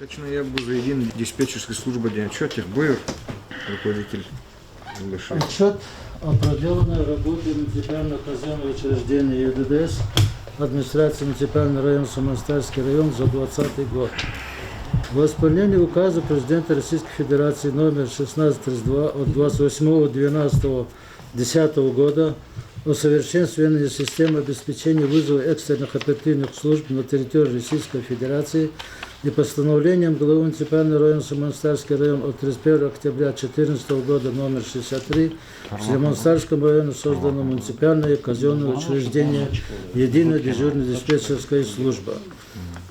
Точно я буду един диспетчерской службы Денчотих Буев, руководитель ЛБШ. Отчет о проделанной работе муниципального казенного учреждения ЕДДС администрации муниципального района Самонастырский район за 2020 год. В исполнении указа президента Российской Федерации номер 1632 от 28.12.2010 года о совершенствовании системы обеспечения вызова экстренных оперативных служб на территории Российской Федерации и постановлением главы муниципального района Самонастырский район от 31 октября 2014 года номер 63 в Самонастырском районе создано муниципальное казенное учреждение «Единая дежурная диспетчерская служба».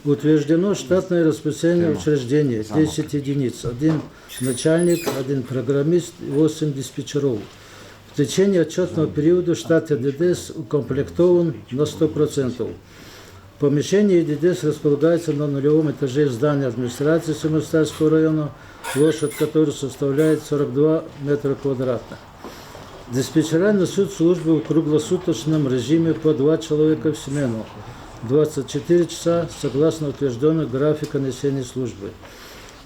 Утверждено штатное расписание учреждения 10 единиц, 1 начальник, 1 программист и 8 диспетчеров. В течение отчетного периода штат ЕДДС укомплектован на 100%. Помещение ЕДДС располагается на нулевом этаже здания администрации Самонастырского района, площадь которой составляет 42 метра квадратных. Диспетчера несут службу в круглосуточном режиме по 2 человека в смену, 24 часа согласно утвержденного графика несения службы.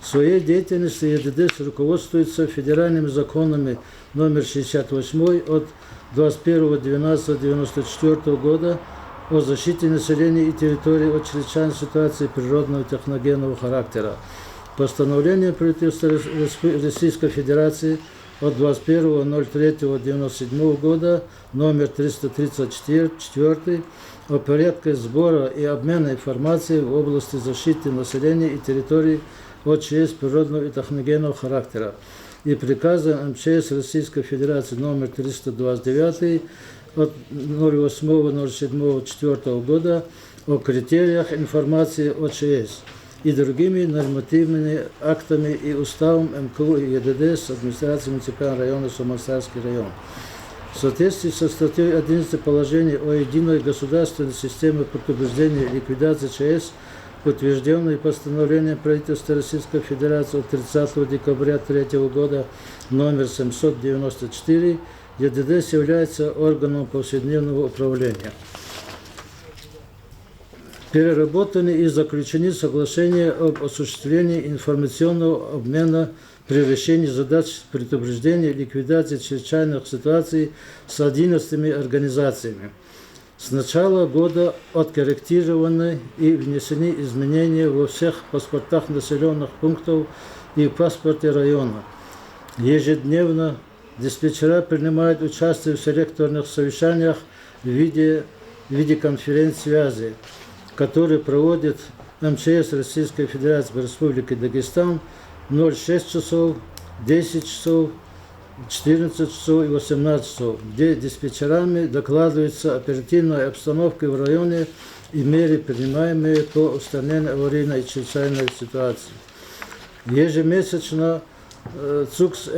В своей деятельности ЕДДС руководствуется федеральными законами номер 68 от 21.12.1994 года о защите населения и территории от чрезвычайной ситуации природного и техногенного характера, постановление правительства Российской Федерации от 21.03.1997 года номер 334 о порядке сбора и обмена информацией в области защиты населения и территорий от ЧС природного и техногенного характера и приказа МЧС Российской Федерации номер 329 от 08.07.2004 года о критериях информации о ЧС и другими нормативными актами и уставом МКУ и ЕДДС администрации муниципального района Самонастырский район. В соответствии со статьей 11 положения о единой государственной системе предупреждения и ликвидации ЧС, утвержденной постановлением правительства Российской Федерации от 30 декабря 2003 года номер 794, ЕДДС является органом повседневного управления. Переработаны и заключены соглашения об осуществлении информационного обмена при решении задач предупреждения и ликвидации чрезвычайных ситуаций с 11 организациями. С начала года откорректированы и внесены изменения во всех паспортах населенных пунктов и в паспорте района. Ежедневно диспетчера принимают участие в селекторных совещаниях в виде конференц-связи, которые проводит МЧС Российской Федерации в Республике Дагестан 06 часов, 10 часов, 14 часов и 18 часов, где диспетчерами докладывается оперативная обстановка в районе и меры, принимаемые по устранению аварийной и чрезвычайной ситуации. Ежемесячно ЦУКС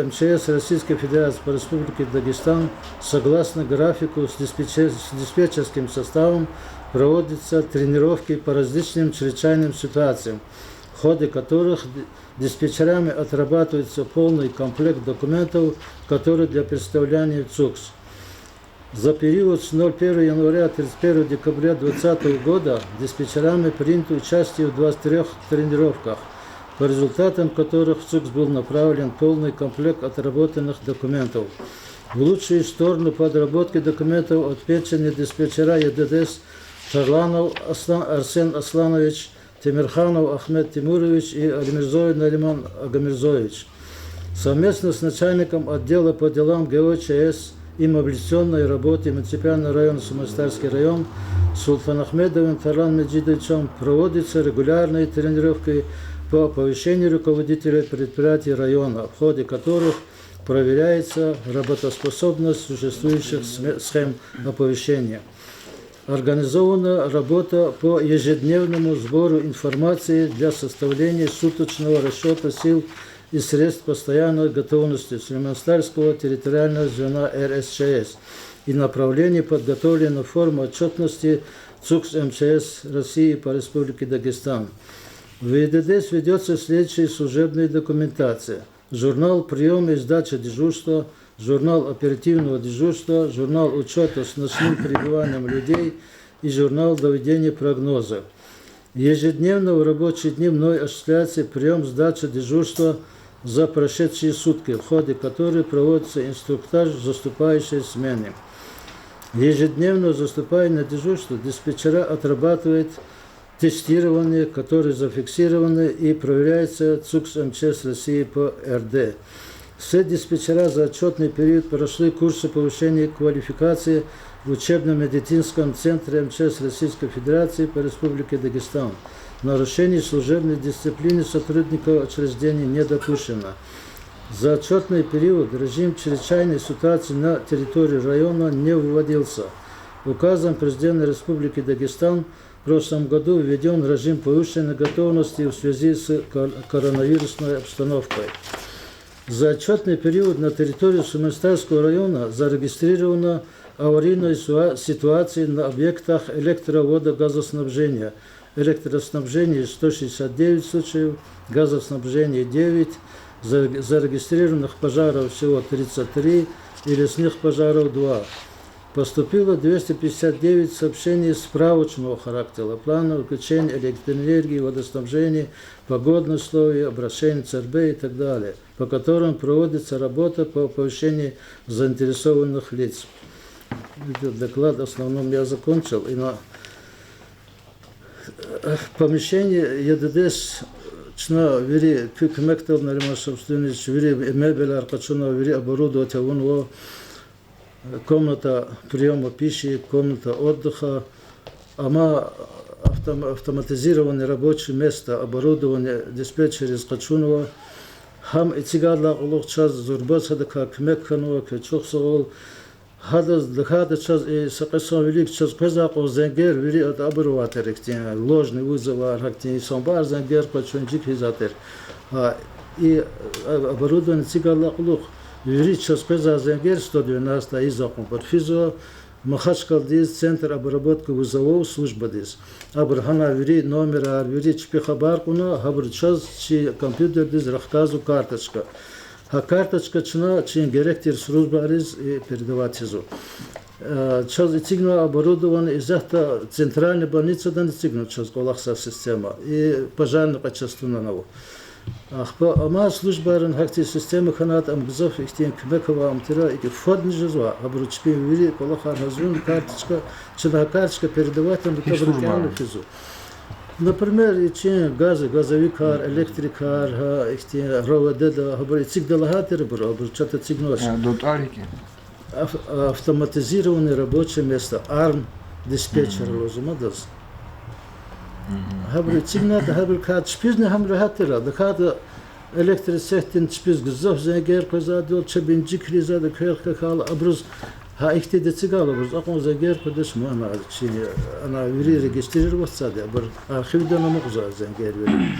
МЧС Российской Федерации по Республике Дагестан согласно графику с диспетчерским составом проводятся тренировки по различным чрезвычайным ситуациям, в ходе которых диспетчерами отрабатывается полный комплект документов, которые для представления в ЦУКС. За период с 01 января 31 декабря 2020 года диспетчерами принято участие в 23 тренировках, по результатам которых в ЦУКС был направлен полный комплект отработанных документов. В лучшую сторону подработки документов отмечены диспетчера ЕДДС Тарланов Арсен Асланович, Темирханов Ахмед Тимурович и Алимирзоев Нариман Агамирзоевич. Совместно с начальником отдела по делам ГОЧС и мобилизационной работы муниципального района Самонастырский район Султанахмедовым Тарлан Меджидовичем проводятся регулярные тренировки по оповещению руководителей предприятий района, в ходе которых проверяется работоспособность существующих схем оповещения. Организована работа по ежедневному сбору информации для составления суточного расчета сил и средств постоянной готовности Самонастырского территориального звена РСЧС и направление подготовленной формы отчетности ЦУКС МЧС России по Республике Дагестан. В ЕДДС ведется следующая служебная документация: журнал приема и сдачи дежурства, журнал оперативного дежурства, журнал учета с ночным пребыванием людей и журнал доведения прогноза. Ежедневно в рабочие дни мной осуществляется прием сдачи дежурства за прошедшие сутки, в ходе которой проводится инструктаж заступающей смены. Ежедневно заступая на дежурство, диспетчера отрабатывают тестирование, которое зафиксировано и проверяется ЦУКС МЧС России по РД. Все диспетчера за отчетный период прошли курсы повышения квалификации в учебно-медицинском центре МЧС Российской Федерации по Республике Дагестан. Нарушений служебной дисциплины сотрудников учреждений не допущено. За отчетный период режим чрезвычайной ситуации на территории района не вводился. Указом президента Республики Дагестан в прошлом году введен режим повышенной готовности в связи с коронавирусной обстановкой. За отчетный период на территории Сумистарского района зарегистрирована аварийная ситуация на объектах электроводогазоснабжения. Электроснабжение 169 случаев, газоснабжение 9, зарегистрированных пожаров всего 33 и лесных пожаров 2. Поступило 259 сообщений справочного характера, плана включения электроэнергии, водоснабжения, погодных условий, обращений ЦРБ и так далее, по которым проводится работа по повышению заинтересованных лиц. Этот доклад в основном я закончил. И на помещение ЕДДС чна вери пикмектов на ремонт вери мебель аркачуна вери оборудовать его комната приема пищи, комната отдыха, ама автоматизированное рабочее место, оборудование диспетчера из Качунова, хам и цигадла улух час зурбаса как мекханова кечухсол, хада час и сакасан велик час казако зенгер вери от оборудователь ложный вызов архактин самбар зенгер качунчик хизатер, и оборудование цигадла улух вери час каза зенгер 112 изакон под физо Махачкалдиз центр обработки вызовов служба дис. Абрахана вери номера вери чпихабар куна хабр час чи компьютер диз рахказу карточка. А карточка чна чин геректир служба ариз и передавать изу. Час и цигна оборудован из захта центральной больницы дан цигна час голахса система и пожарная часть на него. Ама службарен хакти системы ханат амгзов ихтин кбекова амтира и фод не жезва, обручпи вери колохар хазун карточка, чена карточка передавать на табрикяну физу. Например, ичин газы, газовикар, электрикар, ихтин роведеда, хабри цигдалахатер бро, обручата цигнош. Дотарики. Автоматизированное рабочее место, арм диспетчер лозумадас. Хабри цигната хабри кат шпизне хамри хатера, да кат электрисехтин шпиз гзов зенгер козадил чебинджи кризада кхелка хал абруз ха ихти де цигала абруз акон зенгер кодеш мана чи она вери регистрироваться да абр архивда на мукза зенгер вери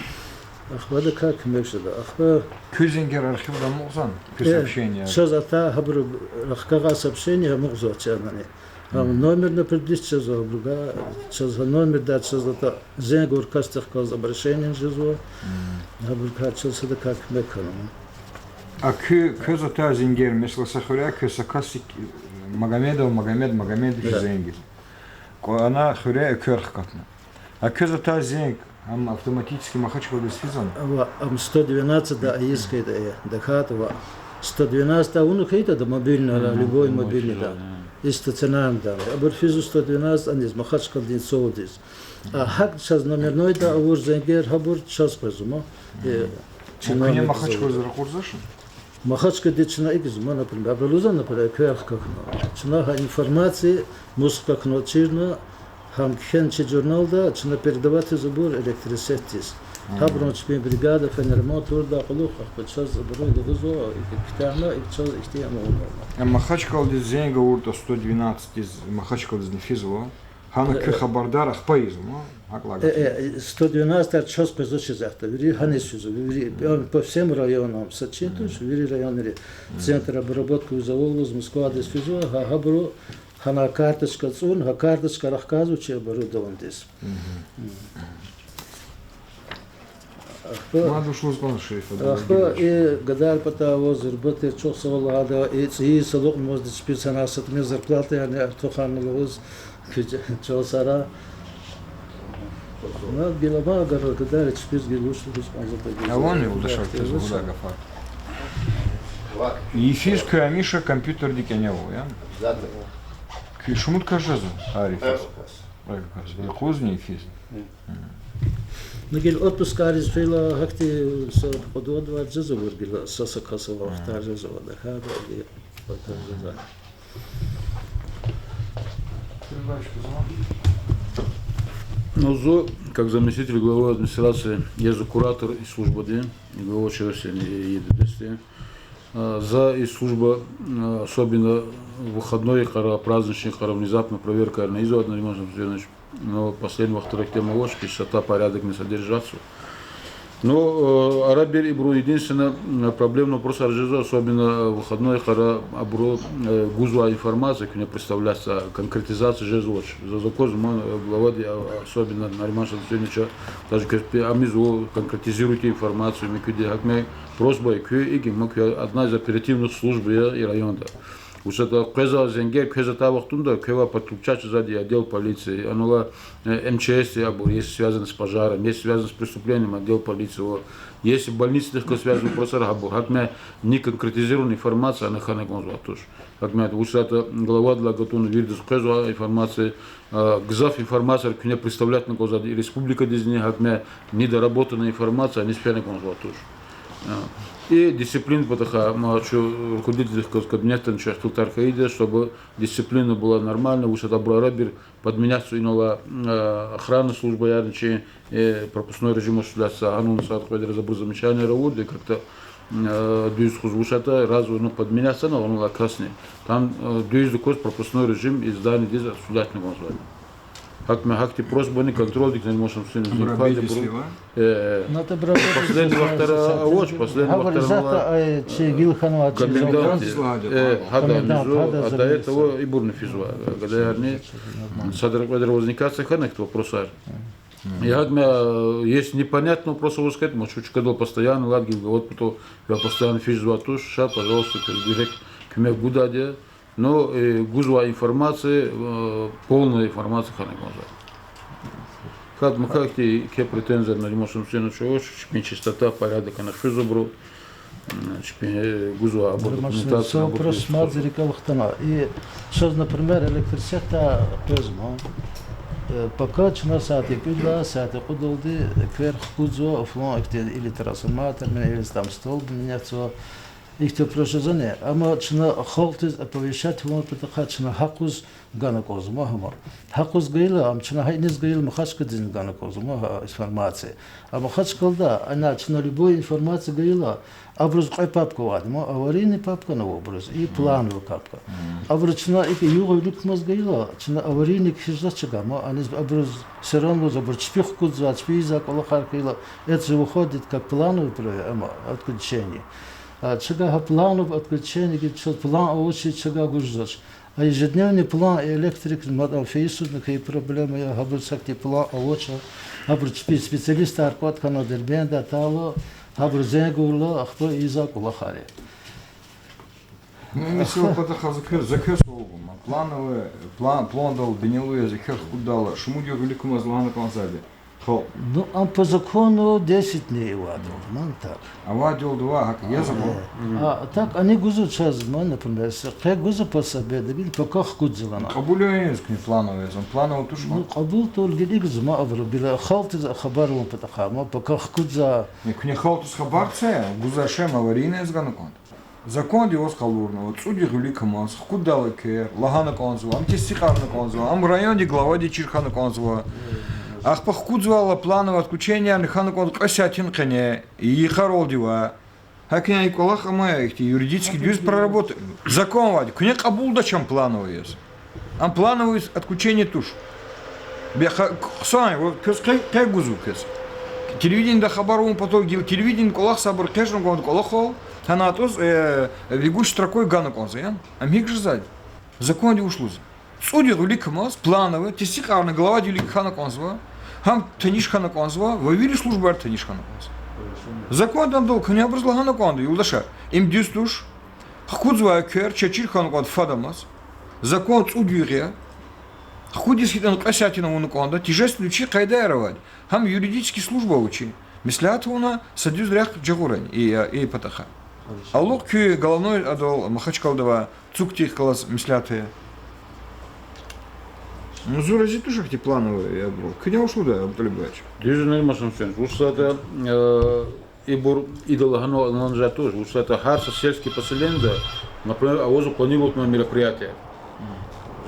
ахвада как мешда ахва Küzengер архивда мукзан сообщение. Сейчас ата хабри рахкага сообщение мукза чанани. Номер на предыдущий забруга, сейчас номер да сейчас это зенгор кастах каз обращение жезво, забруга сейчас это как мекано. А кыза та зенгер mesela сахуря кыза касик Магомед зенгер. Она хуря кёрх катна. А кыза та зенг ам автоматически махачкал дисфизон. Ам 112 да аискай да хатова 112 уну хейта да мобильный любой мобильный да. И стационарный да. Абурфизу 112 анис махачкал дин солдис. А хак сейчас номерной да авур зенгер хабур час позумо. Чино махачкал зарахурзашин. Махачка дична игзума например. Абралузан например кверх как. Чина информации муска кночирна хам хенчи журналда чина передавать забор электрисетис. Хаброн чпин бригада фенермонт урда кулух сейчас заборой дозо и ктана и час ихтиям. Махачкал диз зенга урда 112 из Махачкал диз нефизово. Хана к хабардарах поизмо. 112 час позочи захта. Вери ханисфизу. Вери по всем районам сочетуш. Вери районы центр обработки вызовов Москва дисфизу. Хабру хана карточка цун, карточка рахказу че оборудован дис. Надо уж узнать шефа. Ахва и гадал потом зарплаты çok sağladı. İyi sağlık mozdu специально satmıyor zarplаты yani artoxan lüz çok sara Na bilama agar kadar hiçbir gülüşlü biz azapayız. А вон Юлдашев тез Гуда Гафар. Ефиш Камиша компьютер дикеневу, я? Шумут кажезу, Арифис. Кузни Ефис. Ну гел отпуск арис фейла хакти со подводва джезовер гел саса касова вахтар джезова да хада гел вахтар джеза. НОЗО, как заместитель главы администрации, я за куратор и служба Д, и глава ЧРС ЕДДС. За и служба, особенно выходной, праздничный, внезапно проверка на ИЗО, не можем сделать, но последний во-вторых тема ложки, частота, порядок, не содержаться. Но Арабир и Бру единственная проблема вопрос Аржиза, особенно выходной хара Абру гузла информации, к ней представляется конкретизация жезлоч. За закон глава особенно Нариман Шатсенича, даже амизу конкретизируйте информацию, мы кюди хакме просьба и одна из оперативных служб и района. Уж это Квеза Зенгер, Квеза Тавахтунда, Квева Подключача сзади отдел полиции, оно МЧС, если связано с пожаром, если связано с преступлением, отдел полиции, если больницы легко связаны, просто рабу, как мне не конкретизированная информация, она хана гонзва тоже. Как мне уж это глава для готовного вида Квеза информации, гзав информация, к мне представлять на глаза республика Дизни, как мне недоработанная информация, они спяны гонзва тоже. И дисциплина, потому что руководитель кабинета начал Тархаида, чтобы дисциплина была нормальная, уж это Абрарабир подменяться иного охрана службы ярничи, пропускной режим осуществляется, анун садхвайда разобрал замечания равуды, как-то дюйз хузвушата разу подменяться, но он красный. Там дюйз докос пропускной режим и здание здесь осуществлять не может. Как мы хакти просьбы не контроль, не можем все сделать. Последний вахтара авоч, последний вахтара комендант, а до этого и бурный физуа. Когда они садраквадр возникается, ханек вопроса. И есть непонятно вопрос его сказать, может чуть когда постоянно ладги, вот потом я постоянно физуа туш, ша, пожалуйста, директ к мне гудаде. Но гузла информации, полная информация ханек может. Как мы как те претензии на ремонтную цену чего, чистота, порядок, она физобру, гузла документация. Вопрос мазери калахтана. И что, например, электричество пезмо. Пока чна сати куда сати кудолды кверх кудзо офлон или трансформатор, или там столб меняться. Их то прожезане, ама чна халтыз оповещать вам потому чна хакуз ганакоз махама. Хакуз гайла, ам чна хайнез гайла махашка дин ганакоз маха информации. А махашкалда, она чна любой информации гайла, образ кай папка вадма, аварийный папка на образ и плановый папка. Образ чна и юго люкмаз гайла, чна аварийный хиждачагама, они образ все равно забор чпих кудза, чпиза колохаркайла. Это же выходит как плановый ама отключение. Чага планов отключения, план очень чага гуждач. А ежедневный план электрик, фейсу, какие проблемы, я говорю, сакти план очень, говорю, специалисты аркот канадербенда, тало, говорю, зенгула, а кто иза кулахари. Мисал потаха закрес олгум, план дал, денилуя закрес кудала, шумудью великому злану концерте. Ну, а по закону 10 дней вадил, ман так. А вадил 2, как я забыл. А так, они гузут сейчас, например, как гузу по себе, пока худзилана. Кабулю не плановый, он плановый туш. Ну, кабул то лгили гзма авру, била халты за хабаром потахама, пока худза. Не халты с хабарце, гузашем аварийный сганакон. Закон диос халурного, судьи великому, худалы кер, лагана конзва, амтистихарна конзва, ам районе глава дичирхана конзва. Ах похудзвала плановое отключение, неханакон косятин коне и харолдива. Хакня и колаха моя их юридически дюз проработать. Закон вади. Кне кабулда чем плановый есть. Ам плановое отключение туш. Беха сами вот как гузу кес. Телевидение да хабару потом телевидение колах сабр кешн гон колахол. Танатос вигуш строкой ганакон заян. Ам хик же сзади. Закон ди ушлуз. Судьи великому плановое тестикарна глава великана конзва. Хам танишхана конзва, вы видели службу танишхана конзва. Закон там дал, не образлагана конду, юлдаша. Им дюстуш, худзва кер, чачирхана конду фадамас. Закон судьи, Худисхитан касятина унуконда, тижественный учи кайдайровать. Хам юридические служба учи. Мислят уна садюз рях джагурань и патаха. А лук кю головной адол Махачкалдова цуктих калас мислятые. Ну, зурази тоже эти плановые, я был. Кня ушло, да, Абдулибач. Дюжин эльмасом сен. Уж это ибур идолагано нанжа тоже. Уж это харса сельские поселения, например, авозу планируют на мероприятия.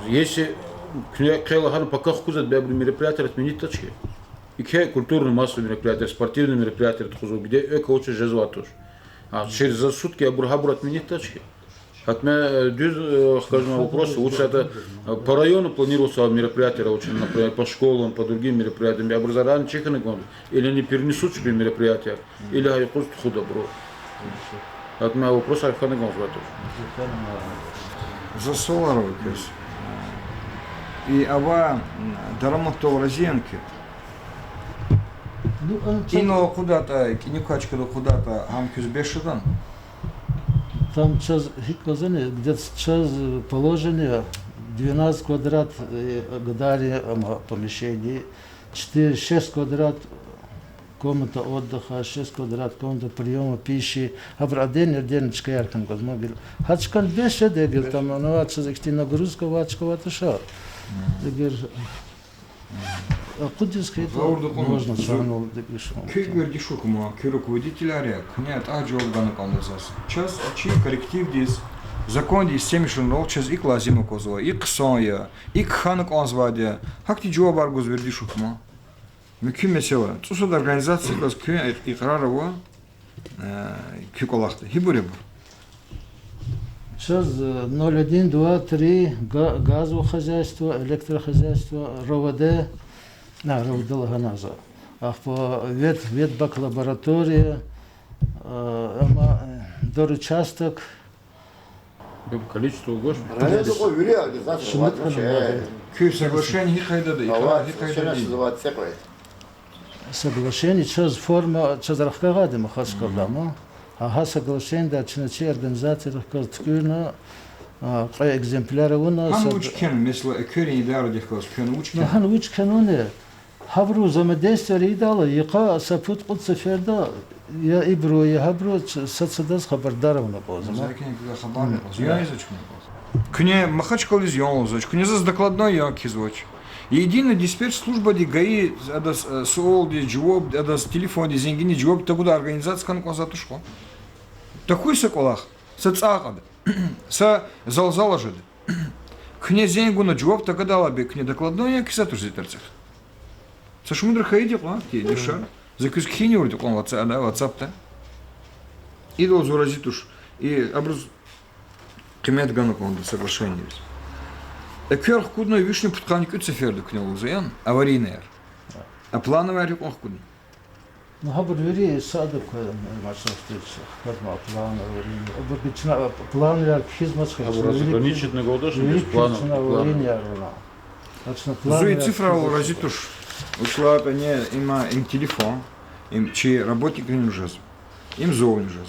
Если княгану пока худят бябли мероприятия, отменить точки. И культурные массовые мероприятия, спортивные мероприятия, где эко очень жезва тоже. А через сутки абурхабур отменить точки. От меня, скажем, вопрос, лучше это по району планируется мероприятия, очень, например, по школам, по другим мероприятиям. Я бы заранее чеканы, или они перенесут себе мероприятия, или они просто худо бро. От меня вопрос, а ханы гон тоже. За Соларовый кес. И ава дарамахтов Розенки. Кино куда-то, кинюкачка куда-то, амкюс бешедан. Там час где-то час положение 12 квадрат гадали помещений, 6 квадрат комната отдыха, 6 квадрат комната приема пищи, а в отдельно чкаяркан возможно. Хачкан беше дегил там, ну а что за нагрузка вачкова тыша. Дегил. А кудиски это можно чанул дегишь. Кюгер дишукма, руководитель арек, нет, а джолгана кондазас. Час чи коллектив дис закон дис семишун рол час ик лазима козова, ик соя, ик ханак онзвадя. Хакти джоабар гузвер дишукма. Мüküm mesele. Susud organizatsiya kız köy iqrarova kükolaqtı. Hibure bu. Сейчас 01, 2, 3 газовое хозяйство, электрохозяйство, РОВД, РОВД Лаганаза. А по ветбак лаборатория, доручасток. Количество гош. Köy соглашение хайдады. Соглашение, сейчас форма, сейчас рахкагады махашкалдама. Ага, соглашение, да, чиначи организации рахкаткюна, экземпляры у нас. Хан учкен, mesela köy idare dikkas, köy учкен. Хан учкен уне. Хабру взаимодействие ридала, яка сапут под сеферда, я ибру, я хабру, сацадас хабардаров на поза. Закен куда хабар не поза. Я изучку не поза. Кне Махачкал из Йонлзоч, кне за докладной як извоч. Единая диспетч служба ди ГАИ, адас суол ди джоб, адас телефон ди зенгини джоб, тагуда организация канкон затушко. Такой соколах, сацагад, са залжады. Кне зенгуна джоб тагадала би кне докладной як сатуш зитерцех. Сашмудр хайди ла, ти дешар. Закус кхини урди кон WhatsApp-та. Идол зуразитуш и образ кемет ганакон соглашение. Экер кудной вишни путканик уцеферды кнел узаян, аварийный. А плановый арик он кудный. Ну, хабар вери садок маршрутица, форма плановый. Плановый архизмач. Ограниченный голодаш без плана. Зуи цифра уразитуш. Ушла это не им телефон, им чи работник не жез, им зов не жез.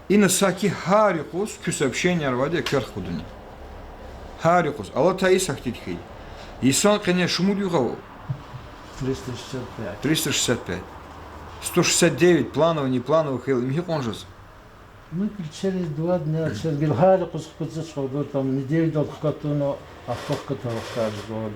И на саки харикус к сообщения рваде кер кудни. Харикус, алла таис ахтитхи. И сон конечно шумулюгав. 365. 365. 169 плановых, неплановых, им хиконжез. Мы через 2 дня, через Гильхарикус, там неделю дал катуно, а фокката каждого.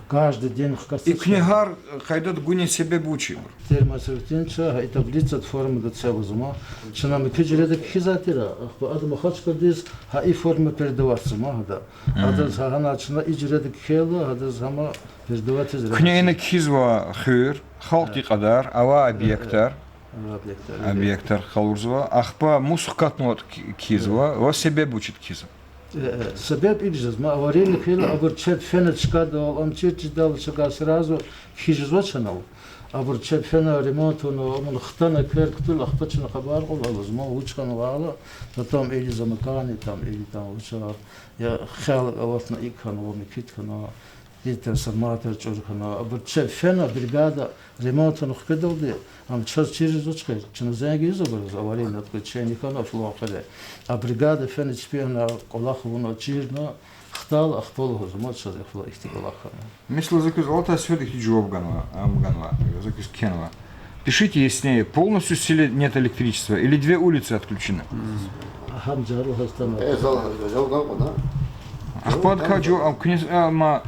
Каждый день в И книгар хайдат гуни себе бучи. Термосертинча и таблица формы до целого зума. Что нам киджеледек хизатира, адам хачка дис ха и форма передаваться мага. Адам хана чна иджеледек хела, адам зама передаваться зря. Книгина кизва хыр, халти кадар, ава объектар. Объектар халурзва, ахпа мусхкатнот кизва, ва себе бучит кизва. Себеб игжез, ма аварийный хил, абурчет фенечка дал, амчирчи дал, шага сразу хижзвачанал. Абурчет фена ремонту, но он хтана кверктул, ахпачна хабаргул, алузма учкан вала, потом или замыкани, там, или там учар. Я хел аватна икхан, вомикиткана, и трансформатор чурхана. Абурчет фена бригада ремонту нухкедал де. Am çaz çiriz uçkay, çına zengi izobuz avarina tkı çeni kana floqale. A brigada fen çpiyana qolaq bunu çirna ахтал гузмат шаз ихла ихтигалаха. Если заказ алта все-таки джоб ганва, заказ кенва. Пишите яснее, полностью в селе нет электричества или 2 улицы отключены? Хамджару хастана. Ахпад каджо, князь, ма,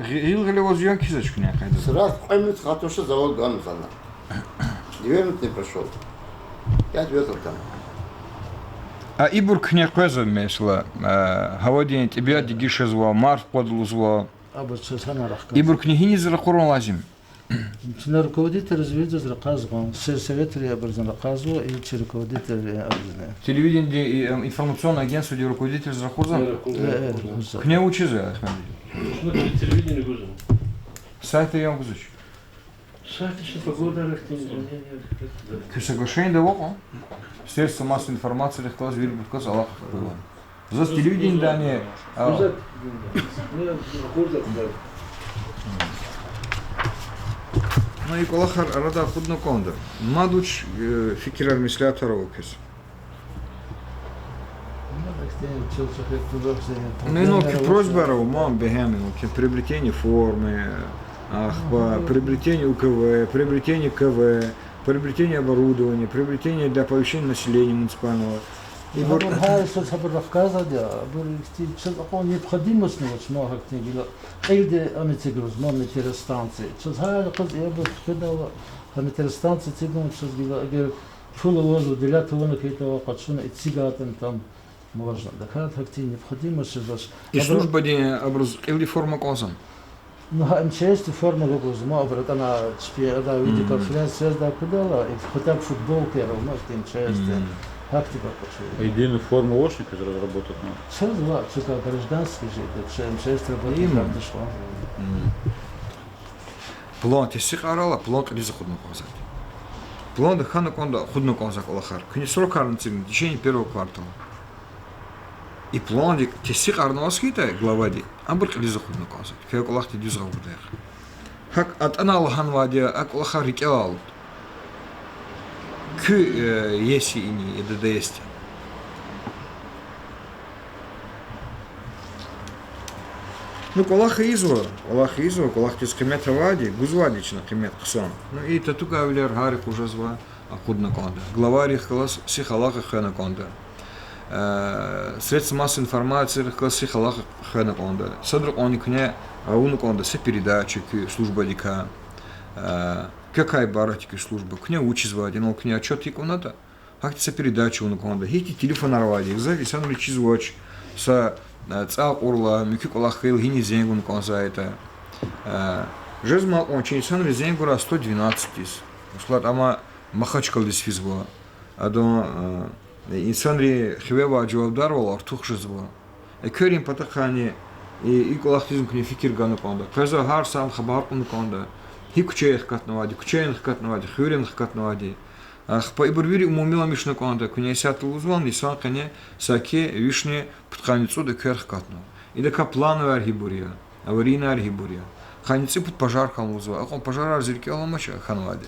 гилгали возьем кизочку не хайда. Сразу поймет, хату, что завод Ганзана. 2 минуты не прошел. 5 ветров там. А ибур кне коза месла, хавадин тебя дигише зва, марс подл зва. Абы часана рахка. Ибур княгини зарахурон лазим. На руководитель развития заказывал, совет образно заказывал и руководитель образно. Телевидение информационное агентство, где руководитель зарахурзан. Кне учиза, Ахмед. Телевидение гузен. Сайты я гузыч. Сайты что погода рахтин. Соглашение доволно. Средства массовой информации легко зверь в Аллах. За телевидение да не. Ну и колахар рада худно конда. Мадуч фикирар мислятаров кис. Ну просьба мам бегами, приобретение формы, приобретение УКВ, приобретение КВ, приобретение оборудования, приобретение для оповещения населения муниципального. И вот рассказа, необходимость много книги. Эйде амитигрузмон метеостанции. Я бы сказал, метеостанции цигун, что говорил, фуловозу делят вон какие-то качуны и цигатен там можно. Да как необходимость здесь. И служба де образ или форма козан. Ну, МЧС форма гузма, брат, она да видеоконференция да куда и хотя бы футболки равно МЧС. Как тебя почули? Единую форму ошника разработать надо. Все два, только гражданский же, МЧС работает правда шло. План тесик арала, план лиза худно козак. План да хана конда худно козак алахар. Кни 40 в течение первого квартала. И план де тесик арновскита главади, абр лиза худно козак. Как Аллах ти дюзга будер. Хак от ана Аллахан вади ак алахар рикал. Кü yesi ini ya da есть. Ну, Аллах изва, Аллах тис кемет вади, гузвадична кемет ксон. Ну и тату гавлер гарик уже зва, а худна конда. Главарь хлас сих Аллаха хана конда. Средства массовой информации хлас сих Аллаха хана конда. Садр он кне ауну конда все передачи служба дика. Какая баратика служба? Кня учи звать, но кня отчет иконата. Хактица передачу на конда. Хити телефон арвади. Зави сан речи звать. Са цал орла мюки колахил гини зенгун конза это. Жезма он чей сан зенгура 112 тис. Склад ама махачкал дис физбо. Адо инсанри хвева джавдарвал артух жезбо. Экерим патахани и колахтизм кня фикир гану конда. Каза хар сам хабар кун конда. Хикучех катнавади, кучех катнавади, хюрен катнавади. Ах, по ибурвири умумила мишна конда, кунесят лузван, нисан кане, саке, вишне, птханицу да кверх катну. И да каплановая архибурия, аварийная архибурия. Ханицы под пожар халмузва, а он пожар зерки аламача ханвади.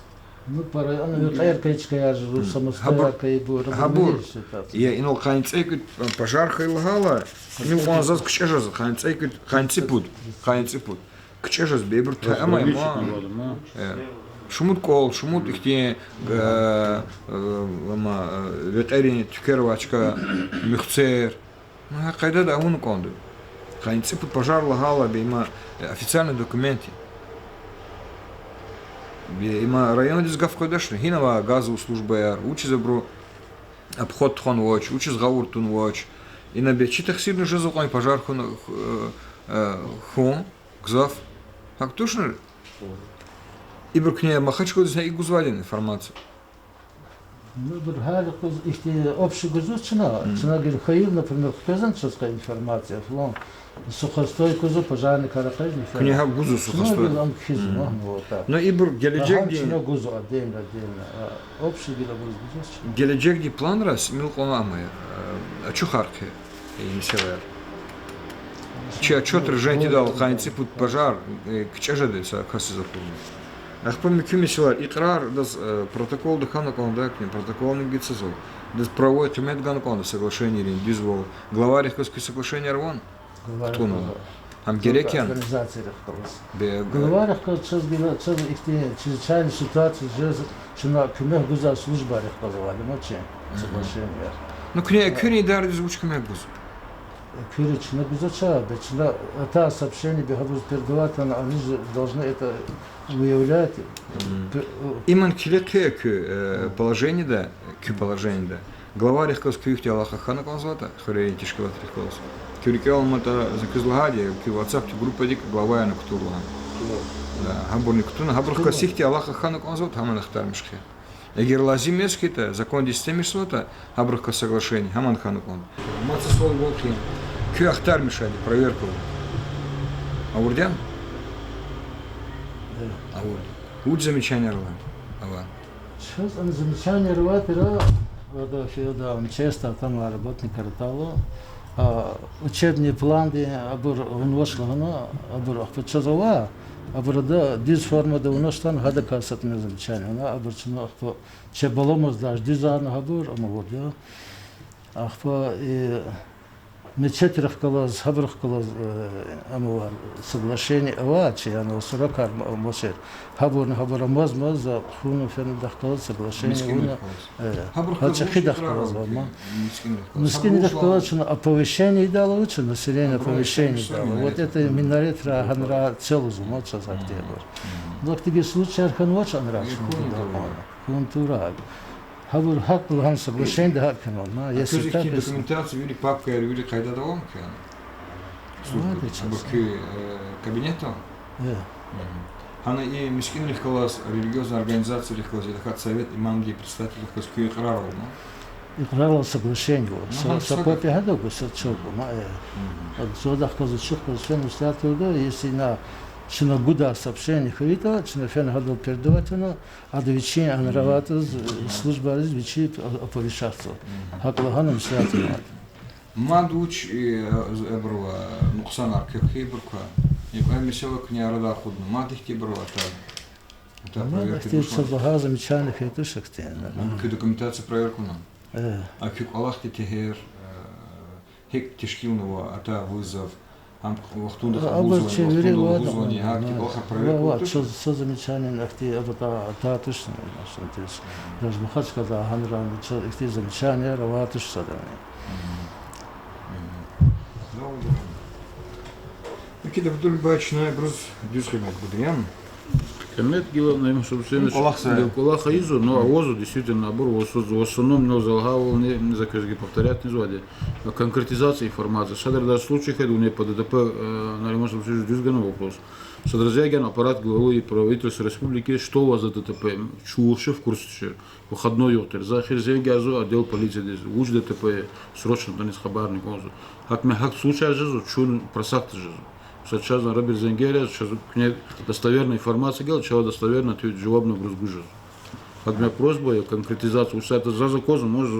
Ну, пора, она кайркачка я живу самостоятельно и бур. Хабур. Я инол ханицы пожар хайлгала, не он заз кчежа, ханицы пут. Кчежас бейбр тама ма. Шумут кол, шумут ихте лама ветерин тюкервачка мюхцер. Ну кайда да он конду. Ханицы пожар лагала бейма официальные документы. Бейма район дизгавкодашны хинава газовая служба яр учи забру обход хон воч, учи згаур тун воч. И на бечитах сильно же закон пожар хон гзав. Как точно? Ибр к ней махачку и гузвалин информацию. Ну, бергали, их общий гузу цена. Цена говорит, хаил, например, казанцевская информация, флон. Сухостой кузу, пожарный каракайный. Книга гузу сухостой. Но Ибр геледжегди. Цена гузу отдельно. Общий геледжегди. Геледжегди план раз, милкомамы. А чухарки. И не север. Че отчет ржанти дал, ханицы пут пожар, к чажады са касы запомнил. Ах помню кюмисила икрар дас протокол дыхана кондактный, протокол не гицезол. Дас проводит умет ганконда соглашение рин дизвол. Главарь коске соглашение рвон. Ктуну. Ham gereken Организация рахкалас. be Голова рахкал час их чрезвычайной ситуации, что на кумех гуза служба рахкаловали, мочи, соглашение. ну küne idare звуч kömek buz. Кюрич на гузача, бечна, это сообщение бегабуз передавать, они же должны это выявлять. İman kileke kü положениеда, kü положениеда. Глава рехкалс кюхти Аллаха хана конзлата, хорея тишкалат рехкалс. Кюрике алмата за кызлагади, кю WhatsApp группа дик глава я на ктурлан. Да, хабурни ктуна, хабурка сихти Аллаха хана конзлат, хаман ахтармшхи. Егер лазим ескита, закон десятимишслота, хабурка соглашение, хаман хана кон. Маца свол волки, кю ахтармишади, проверку. Аурдян? Аур. Уж замечание рван. Ава. Сейчас он замечание рватера, он часто там работник картало, учебные планы, он вошел, почезала, да, дис форма да у нас там гада касатное замечание, чено, че баломоз даж дизайн хабур, амоводя, мечеть рахкалаз, хабрахкалаз, амовар, соглашение, че оно суракар мошер, хабур мазмаз, за хуну фен дахкалаз, соглашение, хача хидахкалаз, мискин дахкалаз, что оповещение дало лучше, население оповещение дало. Вот это минарет ганра целую зумоча за октябрь. Но такие случаи арханвоч анрачно, культура. Хабур хак был хан соглашение да хакнул, на если так. Документацию вели папка, вели кайда давом, служба, кабинета. Хана и мискин лихкалас, религиозная организация лихкалас, это как совет имамги представитель лихкалас кю икрарал, no? Икрарал соглашение, сапопи гадоку сачоку, от зодах казачух казфен устату да, если на чина гуда сообщение хавита, чина фен гадал передавательно, а до вечи анравата служба из вечи оповещаться. Хаклаганом святый. Мадуч эброва нуксан аркехи бурка. И мисела к неарада худну. Мадихти эброва та. Мадихти цабага замечательных этушек тен. Ки документация проверку нам. А ки Аллахти техер хек тишкилного ата вызов. Что замечание нахти, это точно, даже Махачка да Ханран, их замечания, раватуш садами. Какие-то вдоль бачная груз дюсхимок будем. Кемет главное, чтобы все Кулаха Изу, но Озу действительно набор в основном не залгал, не заказки повторять не звали. Конкретизация информации. Шадр даже случай ходил не по ДТП, на ремонт все дюзган вопрос. Шадрзяген аппарат главы правительства республики, что у вас за ДТП? Чуши в курсе, выходной отель. Захир Зенгазу, отдел полиции, уж ДТП, срочно до них хабарник Озу. Как мы как случай жизу, чун просакт жизу. Сейчас на Роберт Зенгеля, сейчас к ней достоверная информация говорит, чего достоверно ответить жавабную грузгужу. Как моя просьба, конкретизация, уж это за заказом, может,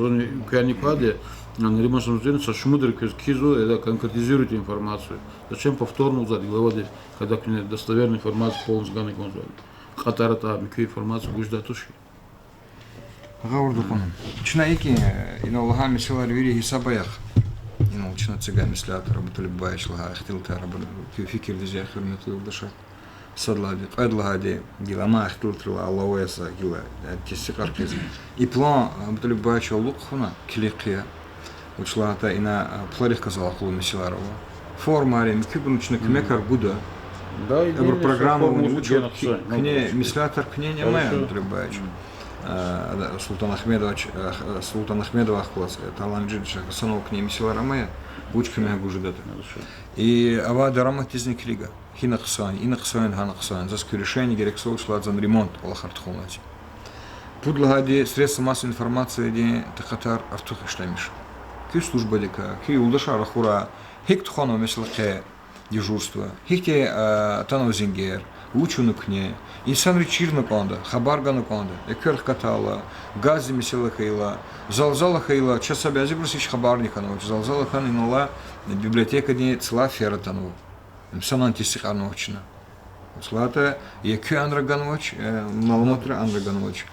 я не паде, на ремонтном зоне, со шмудрой кизу, это конкретизируйте информацию. Зачем повторно узнать головы, когда к ней достоверная информация полностью ганы конзуали. Хатарата, микро информацию, будешь да туши. Гаурдукон. Чнаики, иналлаха мисала рвири хисабаях. Научно цыган мислят, работали баиш лага, хотел та работать, фикер дизя хурнатил даша. Садлади, адлагади, гила ма хотел трила Аллахуэса, гила тисикар киз. И план работали баиш лукхуна, кликия. Учла та ина пларих казала хулу мисиларова. Формари, кибнучна кмекар гуда. Да, и программа учил, кне мислятор кне не мая работали баиш. Султан Ахмедова класс, Талан Джидша, Хасанов к ней мисила Рамая, учками агужидата. И ава дарамат из Никрига, Хинахсан, Инахсан, Ханахсан, за скрешение Герексол шла за ремонт Аллахартхулати. Пудлагади средства массовой информации, где Тахатар Артухиштамиш. Ки служба дека, ки Улдаша Рахура, Хиктхонов мислаке дежурство, Хикте Танов Зингер, учену к ней. İnsan riçirne konda, habarganı konda, ekör katala, gazi misela hayla, залзала hayla, часа бязи брусич хабарника, но залзала хан инала библиотека не цла фератану, санантисик аночна. Слата екю андраганович, малмотра андраганович.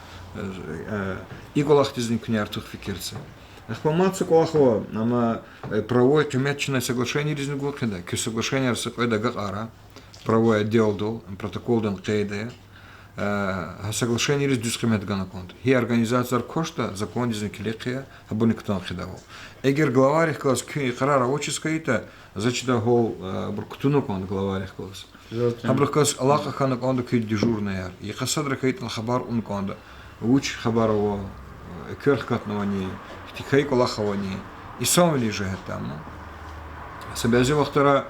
Иголах тизник не артух фикерца. Информация колахова, ама правовое коммерческое соглашение резногорхеда, к соглашению рассекает гара, правовой отдел дол, протокол дан кайде, соглашение рездюскремет ганаконт. И организация кошта закон дизенкелехия, або никто не хидавал. Эгер главарих класс кюни карара очискаита, зачита гол бурктунокон главарих класс. Абрахкас Аллаха ханаконда кюд дежурная. И хасадра каитан хабар унконда. Уч хабарово, кёрхкатновани, тихай колаховани. И сам ли же там. Собязи вахтара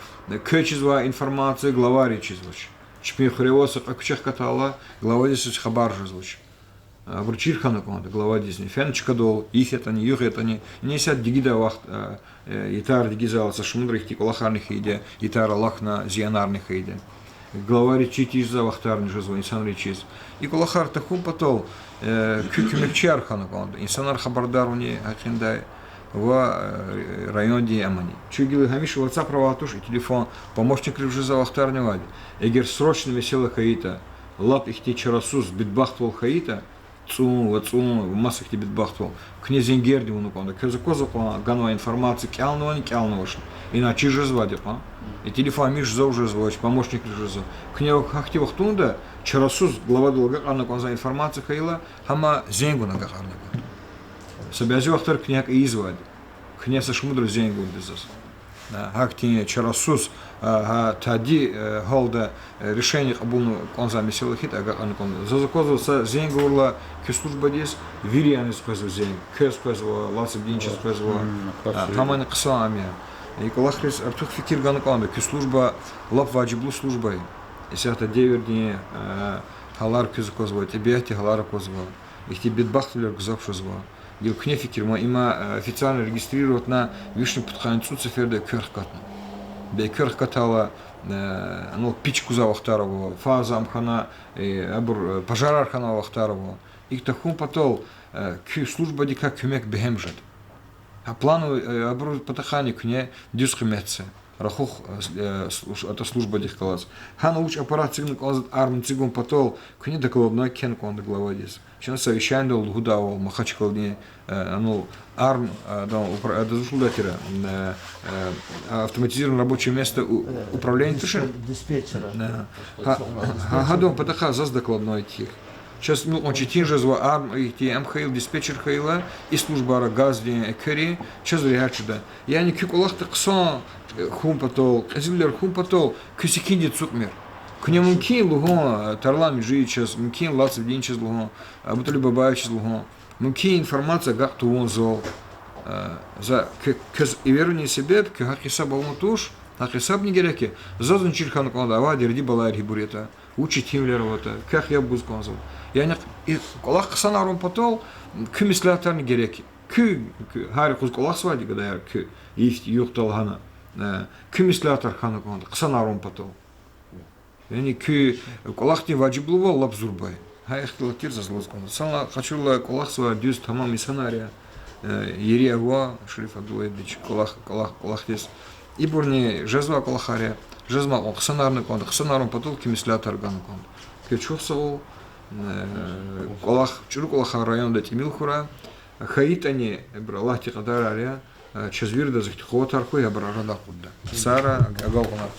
кёчизва информация главари чизвуч. Чпи хревоса акчах катала, глава десять хабар же звуч. Вручир ханаконда, глава десять. Фенчка дол, их это не, юх это не. Не сяд дигида вахт, итар дигизалца шмудрых тиколахарных иде, итар Аллах на зианарных иде. Глава речит из за вахтарни жизнь, инсан речит. И колахар тахум потол, кюкюмекчар ханаконда, инсанар хабардаруни ахиндай в районе Диамани. Чугилы хамиш WhatsApp праватуш и телефон, помощник режи за вахтарни вади. Эгер срочно весела хаита, лап их те чарасус битбахтвал хаита, цум, массах те битбахтвал. Князин Герди унуконда, коза ганова информация, кялнова не кялновашна. Иначе же звадят, а? И телефон миш за уже звать, помощник же за. Князь хахтивах тунда, чарасус глава долга анаконза информация хаила, хама зенгу на гахарника. Собязю ахтар княк и извад. Князь шмудр зенгу дезас. Хахти чарасус тади холда решение абуну конза меселахит ага анакон. За заказывался зенгу урла к служба дес, вириан использовал зенг, кэс использовал, ласып динч использовал, хаман ксамия. И колахрис артух фикир ганаконда, к служба лап ваджиблу службой. Если это 9 дней халар кюзаказывал, тебе эти халара казывал. Их тебе битбахтулер кзавшузвал. Дел кне фикир, има официально регистрировать на вишню подханцу циферде кёрхкатна. Бе кёрхкатала, ну пичку за вахтарового, фаза амхана, абур пожар архана вахтарового. Их тахум потол служба дика кюмек бехемжет. А плану абру потаханик не дюскемеце. Рахух это служба дихкалас. Хан уч аппарат цигн клаз арм цигун потол кне докладной кен конда глава дис. Сейчас совещание дол гудавол махачкални ну арм да дозушлдатера автоматизированное рабочее место управления диспетчера. Гадом потаха заз докладной тих. Сейчас ну он четин же зва арм и ти МХЛ диспетчер хайла и служба газди экери сейчас реачда. Я не кикулах таксон хум потол, азиллер хум потол, кюсикинди цукмер. Кне мумкин луго тарлами жить сейчас, мумкин лацев день сейчас луго, абутали бабаев сейчас луго. Мумкин информация как то он зол. За кез и верни себе, как хисаб алмутуш, а хисаб не гереки. Зазун чирхан кандава, дерди балайр хибурета. Учить химлеровата, как я буду сказал. Я не и колах ксанаром потол, кюмислятар не гереки. Кю хари хуз колах свади когда я кю ифти юхтал хана. Кюмислятар хана канда ксанаром потол. Yani ki kolakti vacibluva labzurbay. Hay ihtilatir zazlazkan. Sana kaçırla kolak sva düz tamam insanarya. Yeriya va Şerif Abdullayevich kolak des. İburni jazva kolakharya. Jazma ksanarны konda. Ksanarım patol kimислятар gana konda. Keçuhsa o kolak çuru kolakha rayonda Timilkhura. Хаитани бралахти qadararya. Чазвирда захтихотарху я брарада кудда. Сара агалгонар.